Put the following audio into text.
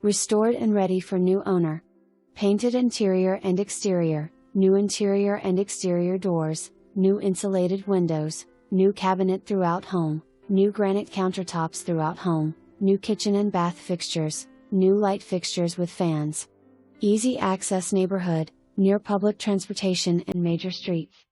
Restored and ready for new owner. Painted interior and exterior, new interior and exterior doors, new insulated windows, new cabinet throughout home, new granite countertops throughout home, new kitchen and bath fixtures, new light fixtures with fans. Easy access neighborhood, near public transportation and major streets.